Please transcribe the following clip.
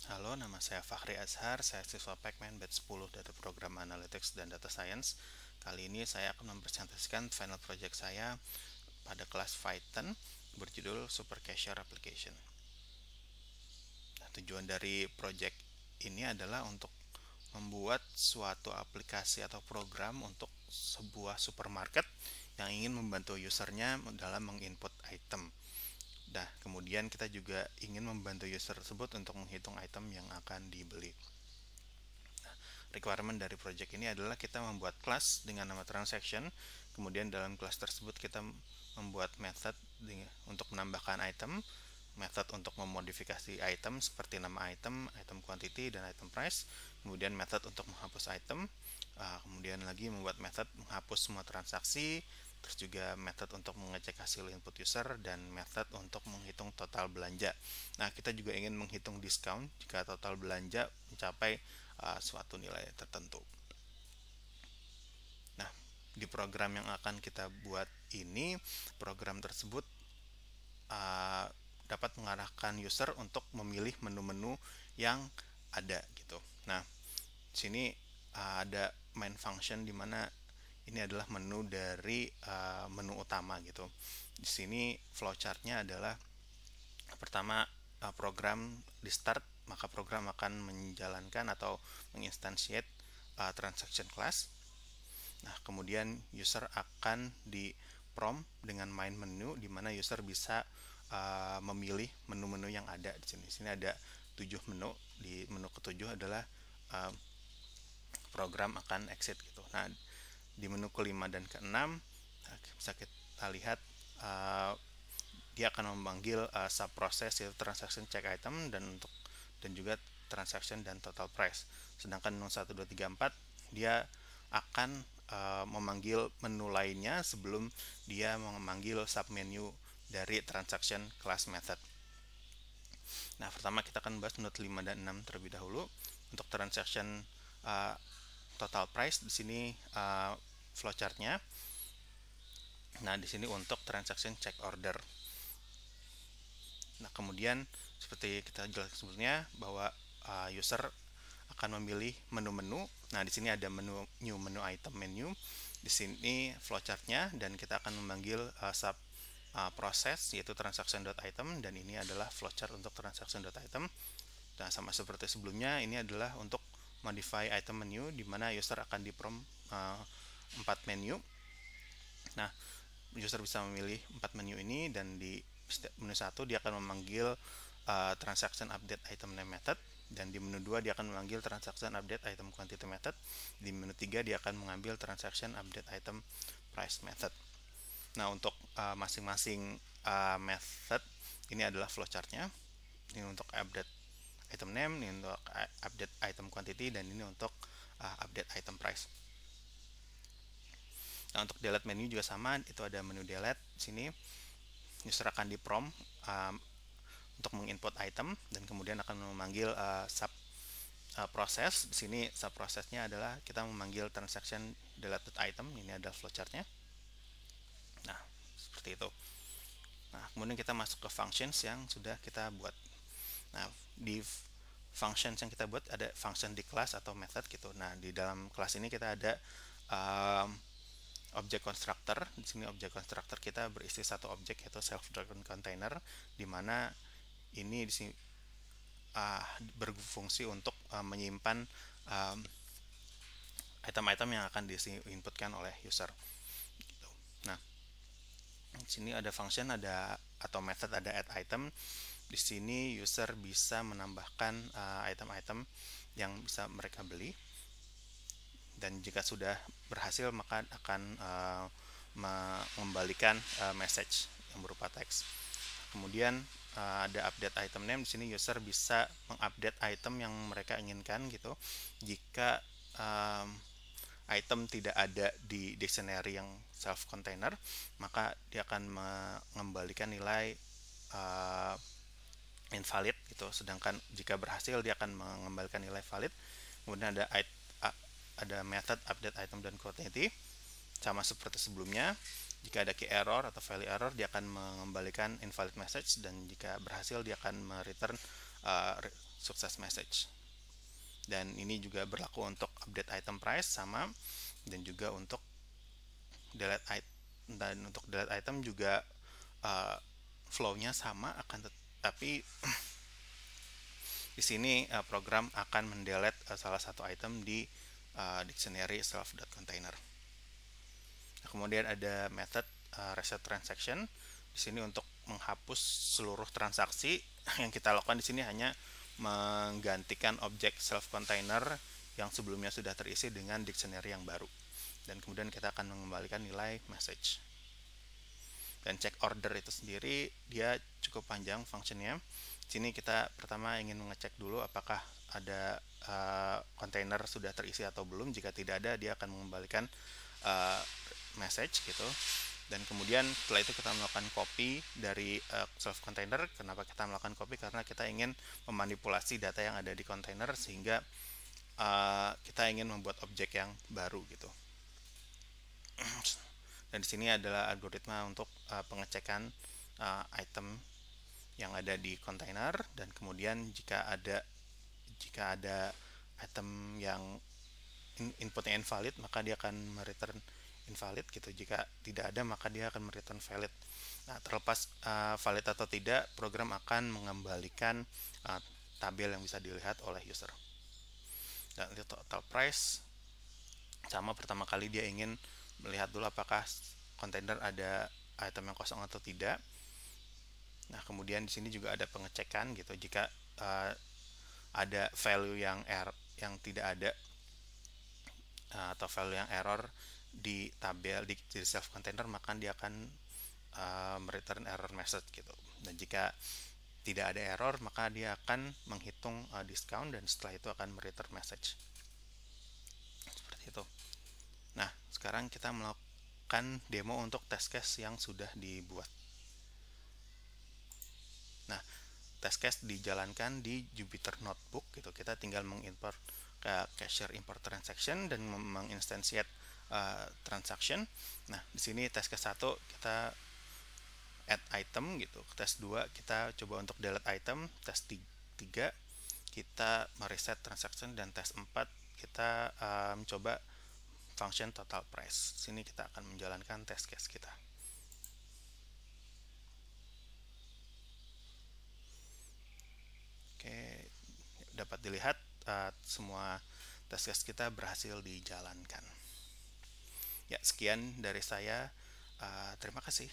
Halo, nama saya Fahri Azhar, saya siswa Pacman Batch 10 dari Program Analytics dan Data Science. Kali ini saya akan mempresentasikan final project saya pada kelas Python berjudul Super Cashier Application. Nah, tujuan dari project ini adalah untuk membuat suatu aplikasi atau program untuk sebuah supermarket yang ingin membantu usernya dalam menginput item. Nah, kemudian kita juga ingin membantu user tersebut untuk menghitung item yang akan dibeli. Requirement dari project ini adalah kita membuat kelas dengan nama transaction. Kemudian dalam kelas tersebut kita membuat method untuk menambahkan item, method untuk memodifikasi item seperti nama item, item quantity, dan item price. Kemudian method untuk menghapus item. Kemudian lagi membuat method menghapus semua transaksi. Terus juga method untuk mengecek hasil input user dan method untuk menghitung total belanja. Nah, kita juga ingin menghitung diskon jika total belanja mencapai suatu nilai tertentu. Nah, di program yang akan kita buat ini, program tersebut dapat mengarahkan user untuk memilih menu-menu yang ada gitu. Nah, sini ada main function di mana ini adalah menu dari menu utama gitu. Di sini flowchartnya adalah pertama program di start, maka program akan menjalankan atau menginstansiate transaction class. Nah, kemudian user akan di prompt dengan main menu di mana user bisa memilih menu-menu yang ada di sini. Di sini ada 7 menu. Di menu ketujuh adalah uh, program akan exit gitu. Nah, di menu kelima dan keenam bisa kita lihat dia akan memanggil subproses yaitu transaction check item dan juga transaction dan total price. Sedangkan menu 1 2 3 4 dia akan memanggil menu lainnya sebelum dia memanggil submenu dari transaction class method. Nah, pertama kita akan bahas menu 5 dan 6 terlebih dahulu. Untuk transaction total price di sini flowchartnya. Nah, di sini untuk transaction check order. Nah, kemudian seperti kita jelaskan sebelumnya bahwa user akan memilih menu-menu. Nah, di sini ada menu new menu item menu. Di sini flowchartnya dan kita akan memanggil sub proses yaitu transaction.item dan ini adalah flowchart untuk transaction.item. Nah, sama seperti sebelumnya, ini adalah untuk modify item menu di mana user akan di prompt 4 menu. Nah, user bisa memilih 4 menu ini dan di menu 1 dia akan memanggil transaction update item name method dan di menu 2 dia akan memanggil transaction update item quantity method. Di menu 3 dia akan mengambil transaction update item price method. Nah, untuk masing-masing method ini adalah flowchartnya. Ini untuk update item name, ini untuk update item quantity, dan ini untuk update item price. Nah, untuk delete menu juga sama, itu ada menu delete di sini. User akan di prompt untuk menginput item dan kemudian akan memanggil sub proses. Di sini sub prosesnya adalah kita memanggil transaction deleted item. Ini ada flowchartnya. Nah, seperti itu. Nah, kemudian kita masuk ke functions yang sudah kita buat. Nah, di functions yang kita buat ada function di kelas atau method gitu. Nah, di dalam kelas ini kita ada object constructor. Di sini object constructor kita berisi satu objek yaitu self-driven container, di mana ini di sini berfungsi untuk menyimpan item-item yang akan diinputkan oleh user. Gitu. Nah, di sini ada function, ada atau method, ada add item. Di sini user bisa menambahkan item-item yang bisa mereka beli. Dan jika sudah berhasil maka akan mengembalikan message yang berupa teks. Kemudian ada update item name. Di sini user bisa mengupdate item yang mereka inginkan gitu. Jika item tidak ada di dictionary yang self container, maka dia akan mengembalikan nilai invalid gitu. Sedangkan jika berhasil dia akan mengembalikan nilai valid. Kemudian ada method update item dan quantity sama seperti sebelumnya. Jika ada key error atau value error dia akan mengembalikan invalid message dan jika berhasil dia akan return success message. Dan ini juga berlaku untuk update item price sama, dan juga untuk delete item. Dan untuk delete item juga flow-nya sama, akan tapi di sini program akan mendelete salah satu item di dictionary self.container. Nah, kemudian ada method reset transaction. Di sini untuk menghapus seluruh transaksi yang kita lakukan di sini hanya menggantikan objek self container yang sebelumnya sudah terisi dengan dictionary yang baru. Dan kemudian kita akan mengembalikan nilai message. Dan check order itu sendiri dia cukup panjang fungsinya. Di sini kita pertama ingin mengecek dulu apakah ada kontainer sudah terisi atau belum. Jika tidak ada, dia akan mengembalikan message gitu. Dan kemudian setelah itu kita melakukan copy dari self container. Kenapa kita melakukan copy? Karena kita ingin memanipulasi data yang ada di container sehingga kita ingin membuat objek yang baru gitu. Dan di sini adalah algoritma untuk pengecekan item yang ada di container. Dan kemudian jika ada item yang inputnya invalid, maka dia akan mereturn invalid gitu. Jika tidak ada, maka dia akan mereturn valid. Nah, terlepas valid atau tidak, program akan mengembalikan tabel yang bisa dilihat oleh user. Dan total price sama, pertama kali dia ingin melihat dulu apakah kontainer ada item yang kosong atau tidak. Nah, kemudian di sini juga ada pengecekan gitu. Jika ada value yang tidak ada atau value yang error di tabel di self container, maka dia akan mereturn error message gitu. Dan jika tidak ada error, maka dia akan menghitung discount dan setelah itu akan mereturn message. Seperti itu. Nah, sekarang kita melakukan demo untuk test case yang sudah dibuat. Nah, test case dijalankan di Jupyter Notebook gitu. Kita tinggal mengimport ke cashier import transaction dan menginstansiate transaction. Nah, di sini test case 1 kita add item gitu. Test 2 kita coba untuk delete item. Test 3 kita mereset transaction, dan test 4 kita mencoba function total price. Sini kita akan menjalankan test case kita. Oke, dapat dilihat semua test case kita berhasil dijalankan. Ya, sekian dari saya. Terima kasih.